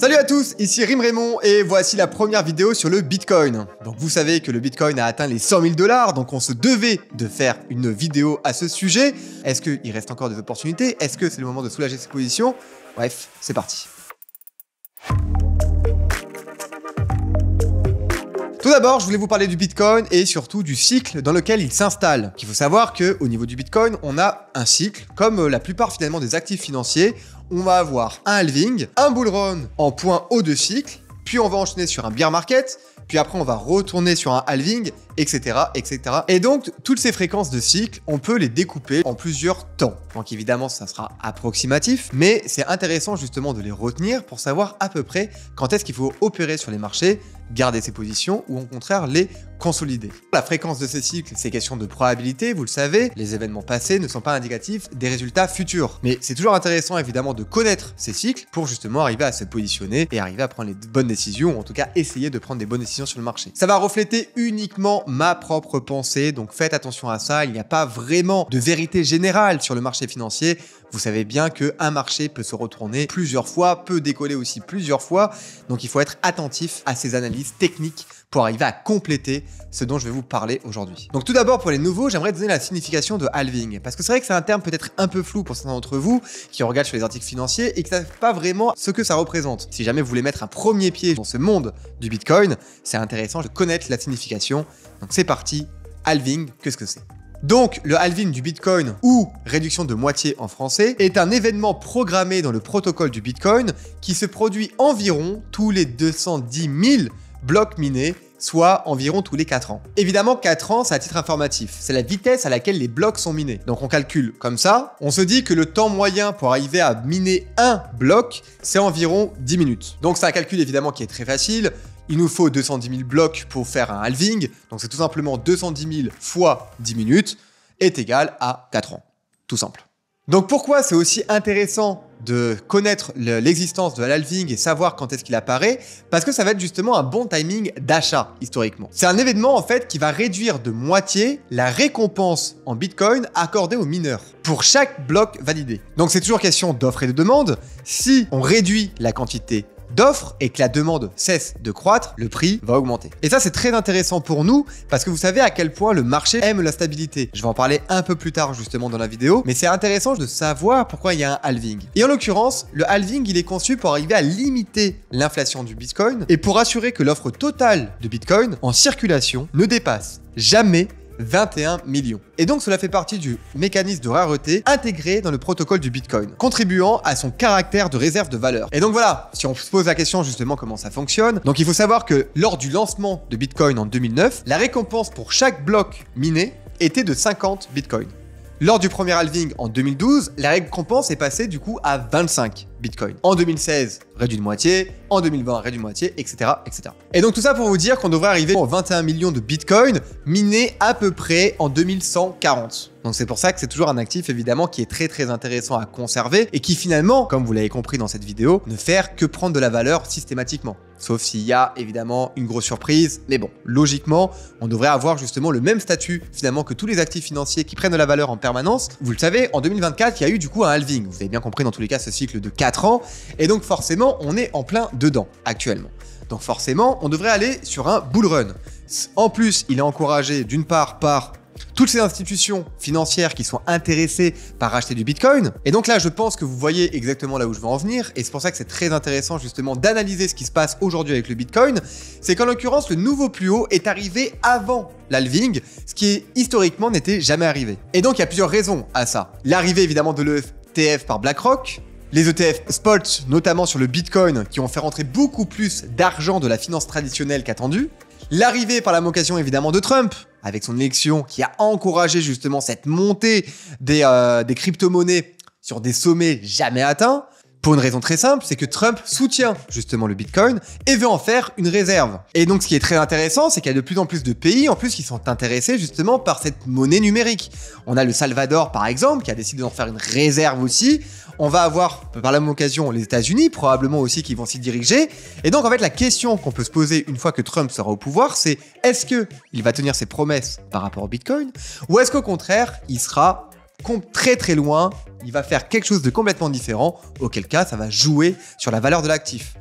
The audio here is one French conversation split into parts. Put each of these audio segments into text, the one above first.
Salut à tous, ici Rim Raymond et voici la première vidéo sur le Bitcoin. Donc vous savez que le Bitcoin a atteint les 100 000 $, donc on se devait de faire une vidéo à ce sujet. Est-ce qu'il reste encore des opportunités? Est-ce que c'est le moment de soulager ses positions? Bref, c'est parti. Tout d'abord, je voulais vous parler du Bitcoin et surtout du cycle dans lequel il s'installe. Il faut savoir qu'au niveau du Bitcoin, on a un cycle, comme la plupart finalement des actifs financiers. On va avoir un halving, un bull run en point haut de cycle, puis on va enchaîner sur un bear market, puis après on va retourner sur un halving, etc., etc. Et donc, toutes ces fréquences de cycle, on peut les découper en plusieurs temps. Donc évidemment, ça sera approximatif, mais c'est intéressant justement de les retenir pour savoir à peu près quand est-ce qu'il faut opérer sur les marchés, garder ses positions ou au contraire les consolider. La fréquence de ces cycles, c'est question de probabilité, vous le savez, les événements passés ne sont pas indicatifs des résultats futurs. Mais c'est toujours intéressant évidemment de connaître ces cycles pour justement arriver à se positionner et arriver à prendre les bonnes décisions, ou en tout cas essayer de prendre des bonnes décisions sur le marché. Ça va refléter uniquement ma propre pensée, donc faites attention à ça, il n'y a pas vraiment de vérité générale sur le marché financier. Vous savez bien qu'un marché peut se retourner plusieurs fois, peut décoller aussi plusieurs fois, donc il faut être attentif à ces analyses techniques pour arriver à compléter ce dont je vais vous parler aujourd'hui. Donc tout d'abord pour les nouveaux, j'aimerais donner la signification de halving, parce que c'est vrai que c'est un terme peut-être un peu flou pour certains d'entre vous qui regardent sur les articles financiers et qui ne savent pas vraiment ce que ça représente. Si jamais vous voulez mettre un premier pied dans ce monde du Bitcoin, c'est intéressant de connaître la signification. Donc c'est parti, halving, qu'est-ce que c'est ? Donc, le halving du Bitcoin, ou réduction de moitié en français, est un événement programmé dans le protocole du Bitcoin qui se produit environ tous les 210 000 blocs minés, soit environ tous les 4 ans. Évidemment, 4 ans, c'est à titre informatif. C'est la vitesse à laquelle les blocs sont minés. Donc on calcule comme ça. On se dit que le temps moyen pour arriver à miner un bloc, c'est environ 10 minutes. Donc c'est un calcul évidemment qui est très facile. Il nous faut 210 000 blocs pour faire un halving. Donc c'est tout simplement 210 000 fois 10 minutes est égal à 4 ans. Tout simple. Donc pourquoi c'est aussi intéressant de connaître l'existence de l'halving et savoir quand est-ce qu'il apparaît? Parce que ça va être justement un bon timing d'achat historiquement. C'est un événement en fait qui va réduire de moitié la récompense en Bitcoin accordée aux mineurs pour chaque bloc validé. Donc c'est toujours question d'offre et de demande. Si on réduit la quantité d'offres et que la demande cesse de croître, le prix va augmenter. Et ça, c'est très intéressant pour nous parce que vous savez à quel point le marché aime la stabilité. Je vais en parler un peu plus tard justement dans la vidéo, mais c'est intéressant de savoir pourquoi il y a un halving. Et en l'occurrence, le halving, il est conçu pour arriver à limiter l'inflation du Bitcoin et pour assurer que l'offre totale de Bitcoin en circulation ne dépasse jamais 21 millions. Et donc cela fait partie du mécanisme de rareté intégré dans le protocole du Bitcoin, contribuant à son caractère de réserve de valeur. Et donc voilà, si on se pose la question justement comment ça fonctionne, donc il faut savoir que lors du lancement de Bitcoin en 2009, la récompense pour chaque bloc miné était de 50 Bitcoins. Lors du premier halving en 2012, la récompense est passée du coup à 25 Bitcoin. En 2016, réduit de moitié. En 2020, réduit de moitié, etc., etc. Et donc tout ça pour vous dire qu'on devrait arriver aux 21 millions de Bitcoin minés à peu près en 2140. Donc c'est pour ça que c'est toujours un actif évidemment qui est très très intéressant à conserver et qui finalement, comme vous l'avez compris dans cette vidéo, ne fait que prendre de la valeur systématiquement. Sauf s'il y a évidemment une grosse surprise. Mais bon, logiquement, on devrait avoir justement le même statut finalement que tous les actifs financiers qui prennent de la valeur en permanence. Vous le savez, en 2024, il y a eu du coup un halving. Vous avez bien compris dans tous les cas ce cycle de 4 ans. Et donc forcément, on est en plein dedans actuellement. Donc forcément, on devrait aller sur un bull run. En plus, il est encouragé d'une part par toutes ces institutions financières qui sont intéressées par acheter du Bitcoin. Et donc là, je pense que vous voyez exactement là où je veux en venir. Et c'est pour ça que c'est très intéressant justement d'analyser ce qui se passe aujourd'hui avec le Bitcoin. C'est qu'en l'occurrence, le nouveau plus haut est arrivé avant l'halving, ce qui historiquement n'était jamais arrivé. Et donc, il y a plusieurs raisons à ça. L'arrivée évidemment de l'ETF par BlackRock, les ETF spot, notamment sur le Bitcoin, qui ont fait rentrer beaucoup plus d'argent de la finance traditionnelle qu'attendu. L'arrivée par la vocation évidemment de Trump, avec son élection qui a encouragé justement cette montée des crypto-monnaies sur des sommets jamais atteints. Pour une raison très simple, c'est que Trump soutient justement le Bitcoin et veut en faire une réserve. Et donc ce qui est très intéressant, c'est qu'il y a de plus en plus de pays en plus qui sont intéressés justement par cette monnaie numérique. On a le Salvador par exemple qui a décidé d'en faire une réserve aussi. On va avoir par la même occasion les États-Unis probablement aussi qui vont s'y diriger. Et donc en fait la question qu'on peut se poser une fois que Trump sera au pouvoir, c'est est-ce qu'il va tenir ses promesses par rapport au Bitcoin ou est-ce qu'au contraire il sera très très loin, il va faire quelque chose de complètement différent, auquel cas ça va jouer sur la valeur de l'actif.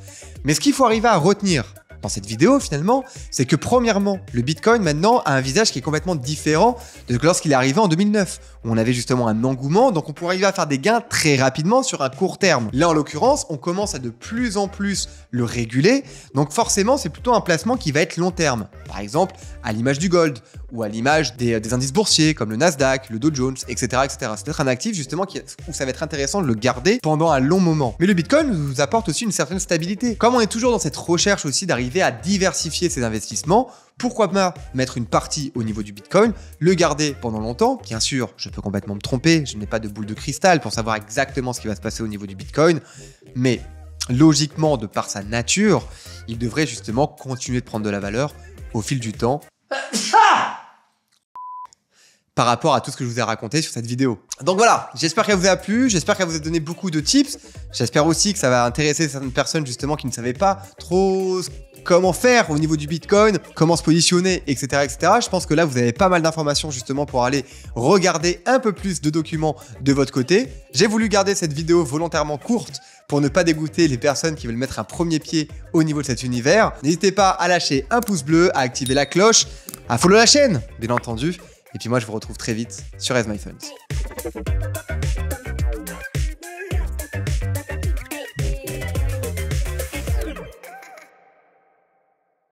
Mais ce qu'il faut arriver à retenir dans cette vidéo finalement, c'est que premièrement, le Bitcoin maintenant a un visage qui est complètement différent de lorsqu'il est arrivé en 2009, où on avait justement un engouement, donc on pourrait arriver à faire des gains très rapidement sur un court terme. Là en l'occurrence, on commence à de plus en plus le réguler, donc forcément c'est plutôt un placement qui va être long terme. Par exemple, à l'image du gold, ou à l'image des indices boursiers comme le Nasdaq, le Dow Jones, etc. etc. C'est peut-être un actif justement où ça va être intéressant de le garder pendant un long moment. Mais le Bitcoin nous apporte aussi une certaine stabilité. Comme on est toujours dans cette recherche aussi d'arriver à diversifier ses investissements, pourquoi pas mettre une partie au niveau du Bitcoin, le garder pendant longtemps. Bien sûr, je peux complètement me tromper, je n'ai pas de boule de cristal pour savoir exactement ce qui va se passer au niveau du Bitcoin, mais logiquement, de par sa nature, il devrait justement continuer de prendre de la valeur au fil du temps. Par rapport à tout ce que je vous ai raconté sur cette vidéo. Donc voilà, j'espère qu'elle vous a plu, j'espère qu'elle vous a donné beaucoup de tips, j'espère aussi que ça va intéresser certaines personnes justement qui ne savaient pas trop comment faire au niveau du Bitcoin, comment se positionner, etc. etc. Je pense que là, vous avez pas mal d'informations justement pour aller regarder un peu plus de documents de votre côté. J'ai voulu garder cette vidéo volontairement courte pour ne pas dégoûter les personnes qui veulent mettre un premier pied au niveau de cet univers. N'hésitez pas à lâcher un pouce bleu, à activer la cloche, à follow la chaîne, bien entendu. Et puis moi, je vous retrouve très vite sur As My Funds.